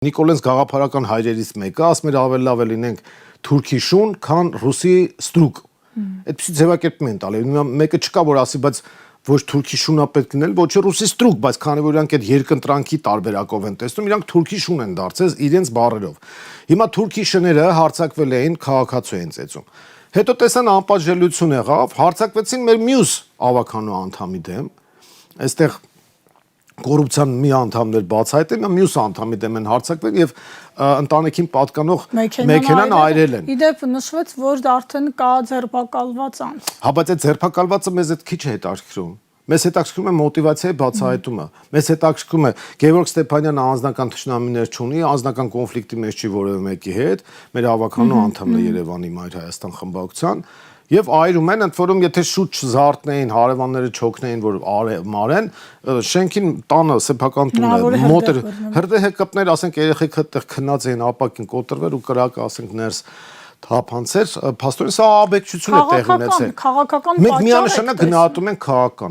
Նիկոլենց գաղափարական հայրերից մեկը ասում էր ավելի լավ է լինենք թուրքի շուն, քան ռուսի ստրուկ։ Այդպեսի ձևակերպում են տալի։ Մեկը չկա որ ասի, բայց ոչ թուրքի շունա պետք լինել, ոչ ռուսի ստրուկ, բայց քանի որ իրանք այդ երկընտրանքի տարբերակով են տեսնում, իրանք թուրքի շուն են դարձել իրենց բառերով։ Հիմա թուրքի շները հարձակվել էին քաղաքացու են ծեծում։ Հետո տեսան անպատժելիություն եղավ, հարձակվեցին մեր մյուս ավականու անդամի դեմ։ Այստեղ կոռուպցիան մի անդամներ բացահայտել, մյուս անդամի դեմ են հարձակվել եւ ընտանիքին պատկանող մեքենան այրել են։ Իդեպ նշվեց, որ արդեն կա ձերբակալված անձ։ Հա, բայց այդ ձերբակալվածը մեզ այդ քիչ է հետաքրքրում։ Մեզ հետաքրքրում է մոտիվացիայի բացահայտումը։ Մեզ հետաքրքրում է Գևորգ Ստեփանյանը անձնական թշնամիներ չունի, անձնական կոնֆլիկտի մեջ չի որևէ մեկի հետ, մեր ավականու անդամն է Երևանի Մայր Հայաստան խմբակցության։ Եվ այրում են, ընդ որում, եթե շուտ չզարթնեին, հարևանները չօգնեին, որ մարեն, շենքին տանը սեփական տունը, մոտեր, հրդեհը կպներ, ասենք երեխեքը այդտեղ քնած էին, ապակին կոտրվեր ու կրակը, ասենք, ներս թափանցեր, փաստորեն սա աբեկչություն է տեղի ունեցել։ Քաղաքական մենք միանշանակ գնահատում ենք քաղաքական